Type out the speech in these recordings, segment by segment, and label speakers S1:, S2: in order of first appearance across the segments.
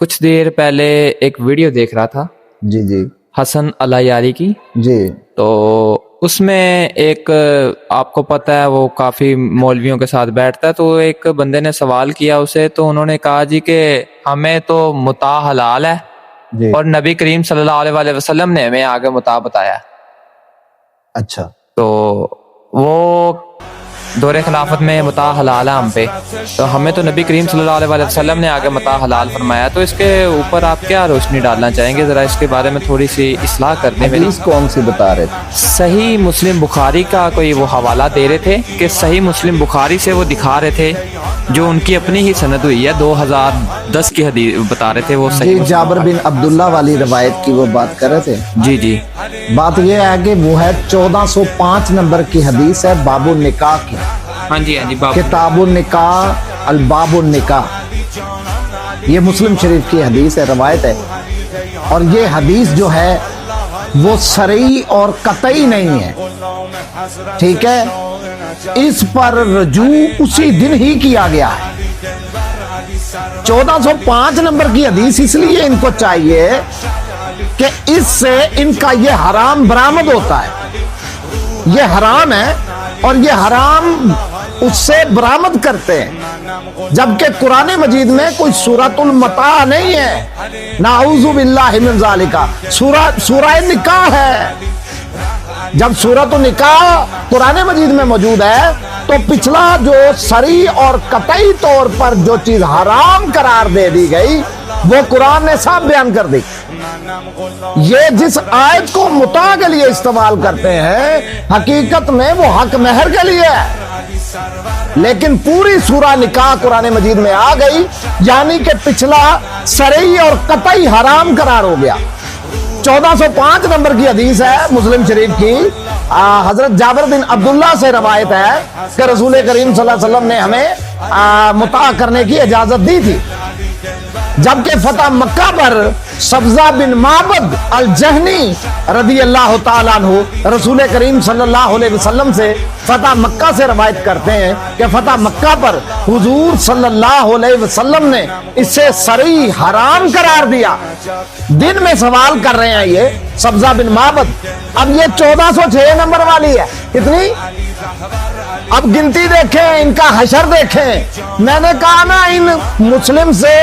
S1: کچھ دیر پہلے ایک ویڈیو دیکھ رہا تھا
S2: جی جی
S1: حسن الایاری کی.
S2: جی
S1: تو اس میں ایک آپ کو پتہ ہے وہ کافی مولویوں کے ساتھ بیٹھتا ہے. تو ایک بندے نے سوال کیا اسے, تو انہوں نے کہا جی کہ ہمیں تو متاع حلال ہے
S2: جی
S1: اور نبی کریم صلی اللہ علیہ وآلہ وسلم نے ہمیں آگے متاع بتایا.
S2: اچھا
S1: تو وہ دور خلافت میں متاع حلال ہے ہم پہ, تو ہمیں تو نبی کریم صلی اللہ علیہ وآلہ وسلم نے آگے متاع حلال فرمایا. تو اس کے اوپر آپ کیا روشنی ڈالنا چاہیں گے؟ ذرا اس کے بارے میں تھوڑی سی اصلاح کر دیں میری.
S2: حدیث کون سی بتا رہے تھے؟
S1: صحیح مسلم بخاری کا کوئی وہ حوالہ دے رہے تھے کہ صحیح مسلم بخاری سے وہ دکھا رہے تھے جو ان کی اپنی ہی سند ہوئی ہے, 2010 کی حدیث بتا رہے تھے وہ صحیح.
S2: جی جابر بن عبداللہ والی روایت کی وہ بات کر رہے تھے.
S1: جی جی
S2: بات یہ ہے کہ وہ ہے 1405 نمبر کی حدیث ہے, باب النکاح کی.
S1: ہاں جی ہاں جی باب
S2: کتاب النکاح الباب النکاح, یہ مسلم شریف کی حدیث ہے, روایت ہے. اور یہ حدیث جو ہے وہ صریح اور قطعی نہیں ہے, ٹھیک ہے. اس پر رجوع اسی دن ہی کیا گیا ہے. 1405 نمبر کی حدیث اس لیے ان کو چاہیے کہ اس سے ان کا یہ حرام برآمد ہوتا ہے. یہ حرام ہے اور یہ حرام اس سے برآمد کرتے ہیں, جبکہ قرآن مجید میں کوئی سورۃ المتاع نہیں ہے. نعوذ باللہ من ذالک, سورہ نکاح ہے. جب سورۃ النکاح قرآن مجید میں موجود ہے تو پچھلا جو صریح اور قطعی طور پر جو چیز حرام قرار دے دی گئی وہ قرآن نے صاف بیان کر دی. یہ جس آیت کو متاع کے لیے استعمال کرتے ہیں حقیقت میں وہ حق مہر کے لیے ہے, لیکن پوری سورہ نکاح قرآن مجید میں آ گئی, یعنی کہ پچھلا صریح اور قطعی حرام قرار ہو گیا. 1405 نمبر کی حدیث ہے مسلم شریف کی, حضرت جابر بن عبداللہ سے روایت ہے کہ رسول کریم صلی اللہ علیہ وسلم نے ہمیں متاع کرنے کی اجازت دی تھی. جبکہ فتح مکہ پر سبزہ بن معبد الجہنی رضی اللہ تعالیٰ عنہ رسول کریم صلی اللہ علیہ وسلم سے فتح مکہ سے روایت کرتے ہیں کہ فتح مکہ پر حضور صلی اللہ علیہ وسلم نے اسے صریح حرام قرار دیا. دن میں سوال کر رہے ہیں یہ سبزہ بن معبد. اب یہ 1406 نمبر والی ہے. کتنی؟ اب گنتی دیکھیں, ان کا حشر دیکھیں. میں نے کہا نا ان مسلم سے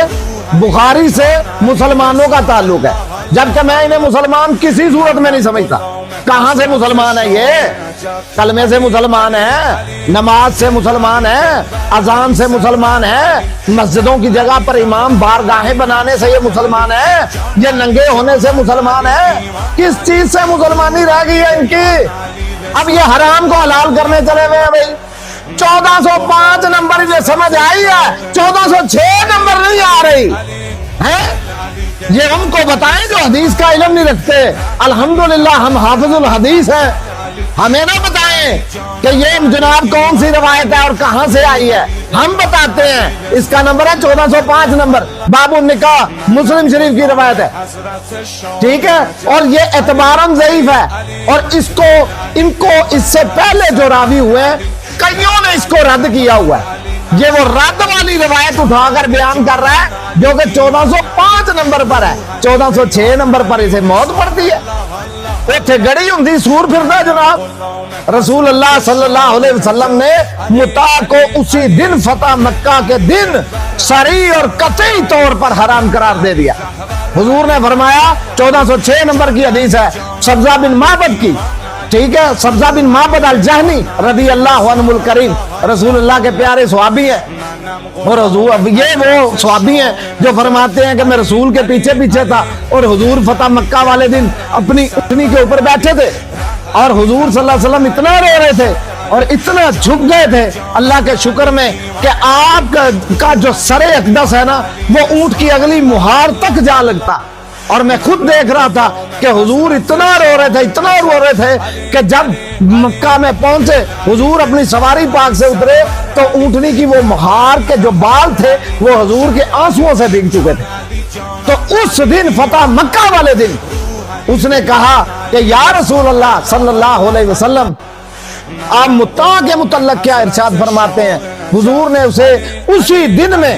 S2: بخاری سے مسلمانوں کا تعلق ہے, جبکہ میں انہیں مسلمان کسی صورت میں نہیں سمجھتا. کہاں سے مسلمان ہے؟ یہ کلمے سے مسلمان ہے, نماز سے مسلمان ہے, اذان سے مسلمان ہے, مسجدوں کی جگہ پر امام بارگاہیں بنانے سے یہ مسلمان ہے, یہ ننگے ہونے سے مسلمان ہے. کس چیز سے مسلمانی رہ گئی ہے ان کی؟ اب یہ حرام کو حلال کرنے چلے ہوئے ہیں بھائی. 1405 نمبر یہ سمجھ آئی ہے, 1406 نمبر نہیں آ رہی ہے. یہ ہم کو بتائیں جو حدیث کا علم نہیں رکھتے. الحمدللہ ہم حافظ الحدیث ہیں, ہمیں نہ بتائیں کہ یہ جناب کون سی روایت ہے اور کہاں سے آئی ہے. ہم بتاتے ہیں. اس کا نمبر ہے 1405 نمبر, باب النکاح, مسلم شریف کی روایت ہے, ٹھیک ہے. اور یہ اعتباراً ضعیف ہے, اور ان کو اس سے پہلے جو راوی ہوئے کئیوں نے اس کو رد کیا ہوا ہے. یہ وہ رد والی روایت اٹھا کر بیان کر رہا ہے جو کہ 1405 نمبر پر ہے. 1406 نمبر پر اسے موت پڑتی ہے. ایتھے گڑی ہوں سور پھرتا جناب. رسول اللہ صلی اللہ علیہ وسلم نے متاع کو اسی دن فتح مکہ کے دن صریح اور قطعی طور پر حرام قرار دے دیا. حضور نے فرمایا, 1406 نمبر کی حدیث ہے سبزہ بن معبد کی, ٹھیک ہے, سبزہ بن معبد الجہنی رضی اللہ عنہ الکریم, رسول اللہ کے پیارے صحابی ہیں. اور حضور یہ وہ صحابی ہیں جو فرماتے ہیں کہ میں رسول کے پیچھے پیچھے تھا اور حضور فتح مکہ والے دن اپنی اٹھنی کے اوپر بیٹھے تھے, اور حضور صلی اللہ علیہ وسلم اتنا رو رہے تھے اور اتنا جھک گئے تھے اللہ کے شکر میں کہ آپ کا جو سر اقدس ہے نا وہ اونٹ کی اگلی مہار تک جا لگتا. اور میں خود دیکھ رہا تھا کہ حضور اتنا رو رہے تھے کہ جب مکہ میں پہنچے حضور اپنی سواری پاک سے اترے تو اونٹنی کی وہ مہار کے جو بال تھے وہ حضور کے آنسوؤں سے بھیگ چکے تھے. تو اس دن فتح مکہ والے دن اس نے کہا کہ یا رسول اللہ صلی اللہ علیہ وسلم آپ متاع کے متعلق کیا ارشاد فرماتے ہیں؟ حضور نے اسے اسی دن میں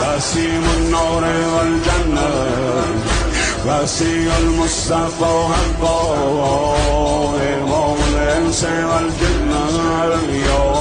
S3: قاسم النور والجنة غاسي المصطفى حقه مولى الإنس والجنة اليوم